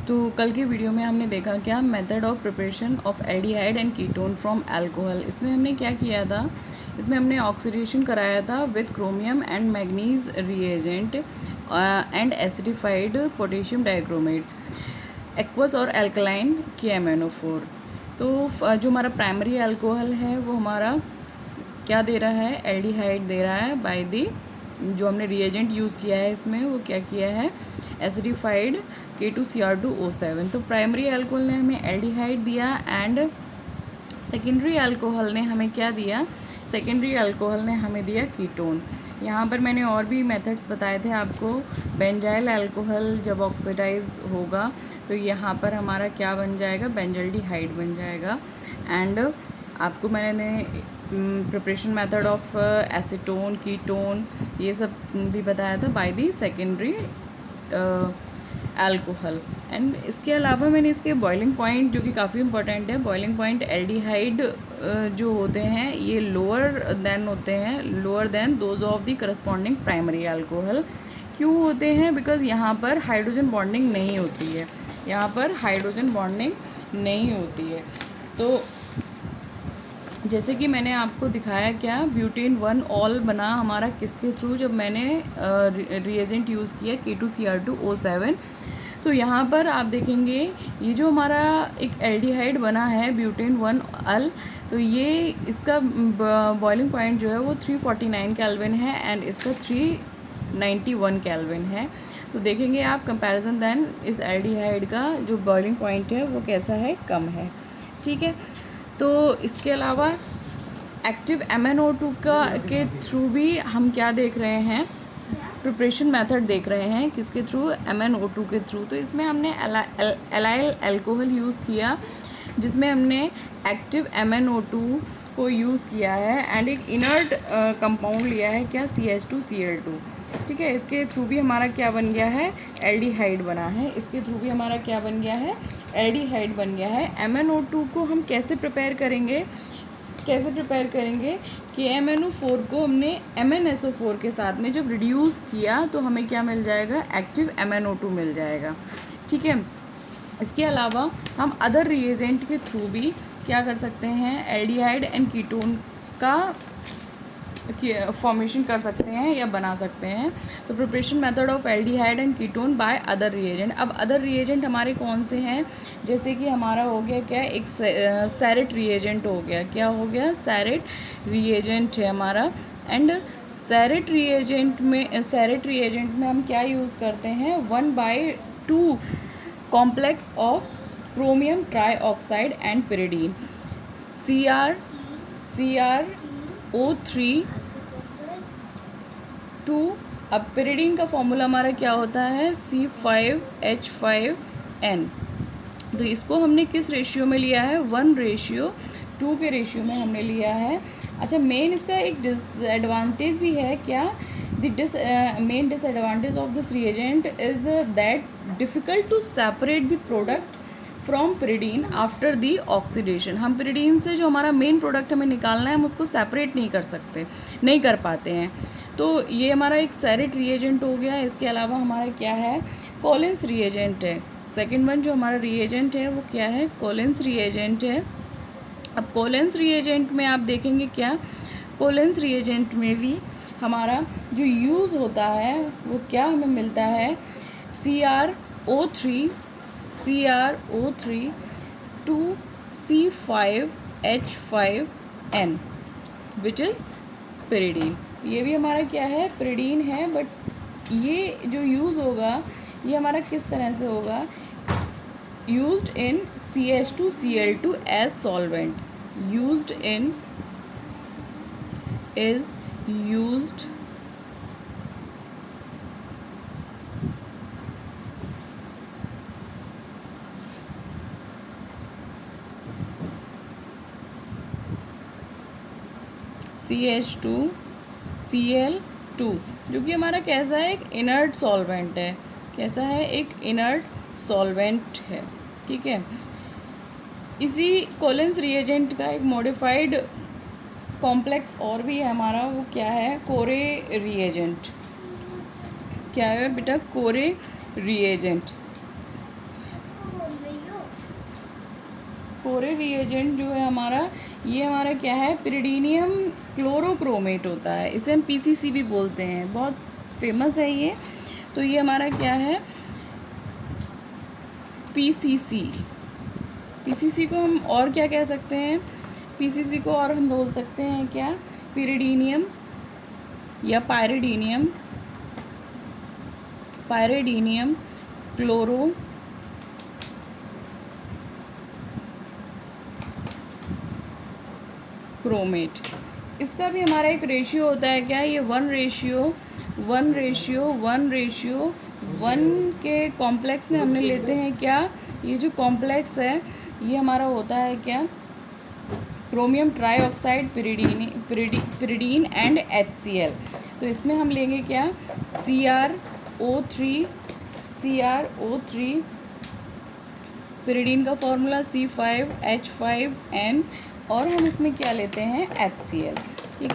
तो कल के वीडियो में हमने देखा क्या method of preparation of aldehyde and ketone from alcohol. इसमें हमने क्या किया था, इसमें हमने ऑक्सीडेशन कराया था with chromium and manganese reagent and acidified potassium dichromate aqueous और एल्कलाइन KMnO4। तो जो हमारा प्राइमरी अल्कोहल है वो हमारा क्या दे रहा है, एल्डिहाइड दे रहा है बाय दी जो हमने रिएजेंट यूज़ किया है इसमें वो क्या किया है, एसिडिफाइड K2Cr2O7। तो प्राइमरी अल्कोहल ने हमें एल्डिहाइड दिया एंड सेकेंडरी अल्कोहल ने हमें क्या दिया, सेकेंडरी अल्कोहल ने हमें दिया कीटोन। यहाँ पर मैंने और भी मेथड्स बताए थे आपको। बेंजाइल अल्कोहल जब ऑक्सीडाइज होगा तो यहाँ पर हमारा क्या बन जाएगा, बेंजल्डिहाइड बन जाएगा। एंड आपको मैंने preparation method of acetone, ketone ये सब भी बताया था by the secondary alcohol. And इसके अलावा मैंने इसके बॉइलिंग पॉइंट जो कि काफ़ी इंपॉर्टेंट है, बॉइलिंग पॉइंट एल्डिहाइड जो होते हैं ये लोअर देन होते हैं, lower than those of the corresponding primary alcohol. क्यों होते हैं, बिकॉज यहाँ पर हाइड्रोजन बॉन्डिंग नहीं होती है, यहाँ पर हाइड्रोजन बॉन्डिंग नहीं होती है। तो जैसे कि मैंने आपको दिखाया क्या, ब्यूटेन 1 ऑल बना हमारा किसके थ्रू, जब मैंने रिएजेंट यूज़ किया K2Cr2O7। तो यहाँ पर आप देखेंगे ये जो हमारा एक एल्डिहाइड बना है ब्यूटेन 1 अल, तो ये इसका बॉइलिंग पॉइंट जो है वो 349 केल्विन है एंड इसका 391 केल्विन है। तो देखेंगे आप कंपैरिजन देन इस एल्डिहाइड का जो बॉइलिंग पॉइंट है वो कैसा है, कम है। ठीक है, तो इसके अलावा एक्टिव MnO2 के थ्रू भी हम क्या देख रहे हैं, प्रिपरेशन मेथड देख रहे हैं किसके थ्रू, MnO2 के थ्रू। तो इसमें हमने एलाइल अल्कोहल यूज़ किया जिसमें हमने एक्टिव MnO2 को यूज़ किया है एंड एक इनर्ट कंपाउंड लिया है क्या, CH2Cl2। ठीक है, इसके थ्रू भी हमारा क्या बन गया है, एल्डिहाइड बना है। इसके थ्रू भी हमारा क्या बन गया है, एल्डिहाइड बन गया है। MnO2 को हम कैसे प्रिपेयर करेंगे, कैसे प्रिपेयर करेंगे कि MnO4 को हमने MnSO4 के साथ में जब रिड्यूस किया तो हमें क्या मिल जाएगा, एक्टिव MnO2 मिल जाएगा। ठीक है, इसके अलावा हम अदर रिएजेंट के थ्रू भी क्या कर सकते हैं, एल्डिहाइड एंड कीटोन का फॉर्मेशन कर सकते हैं या बना सकते हैं। तो preparation method of aldehyde and ketone by other reagent. अब अदर रिएजेंट हमारे कौन से हैं, जैसे कि हमारा हो गया क्या, एक सैरेट रिएजेंट हो गया, क्या हो गया, सैरेट रिएजेंट है हमारा। एंड सैरेट रिएजेंट में हम क्या यूज़ करते हैं, 1/2 complex of chromium trioxide and pyridine, CrO3 2। अब पिरिडीन का फॉर्मूला हमारा क्या होता है, C5H5N। तो इसको हमने किस रेशियो में लिया है, 1:2 के रेशियो में हमने लिया है। अच्छा, मेन इसका एक डिसएडवांटेज भी है क्या, main disadvantage of this reagent is that difficult to separate the product from pyridine after the oxidation. हम पिरिडीन से जो हमारा मेन प्रोडक्ट हमें निकालना है हम उसको सेपरेट नहीं कर सकते, नहीं कर पाते हैं। तो ये हमारा एक सैरेट रिएजेंट हो गया। इसके अलावा हमारा क्या है, कोलिन्स रिएजेंट है। सेकेंड वन जो हमारा रिएजेंट है वो क्या है, कोलिन्स रिएजेंट है। अब कोलिन्स रिएजेंट में आप देखेंगे क्या, कोलिन्स रिएजेंट में भी हमारा जो यूज़ होता है वो क्या हमें मिलता है, CrO3 2C5H5N which is pyridine. ये भी हमारा क्या है, पिरिडीन है। बट ये जो यूज़ होगा ये हमारा किस तरह से होगा, used in CH2Cl2 as solvent, used in is used CH2Cl2 जो कि हमारा कैसा है, एक इनर्ट सॉल्वेंट है। कैसा है, एक इनर्ट सॉल्वेंट है। ठीक है, इसी कोलिन्स रिएजेंट का एक मॉडिफाइड कॉम्प्लेक्स और भी है हमारा, वो क्या है, कोरे रिएजेंट। क्या है बेटा, कोरे रिएजेंट। कोरे रिएजेंट जो है हमारा, ये हमारा क्या है, पिरिडीनियम क्लोरोक्रोमेट होता है। इसे हम पीसीसी भी बोलते हैं, बहुत फेमस है ये। तो ये हमारा क्या है, पीसीसी। पीसीसी को हम और क्या कह सकते हैं, पीसीसी को और हम बोल सकते हैं क्या, पिरिडीनियम या पायरिडीनियम, पायरिडीनियम क्लोरोक्रोमेट। इसका भी हमारा एक रेशियो होता है क्या, ये 1:1 के कॉम्प्लेक्स में हमने लेते हैं क्या, ये जो कॉम्प्लेक्स है ये हमारा होता है क्या, chromium trioxide pyridine and HCl। तो इसमें हम लेंगे क्या, CrO3, पिरिडीन का फॉर्मूला C5H5N, और हम इसमें क्या लेते हैं, HCl।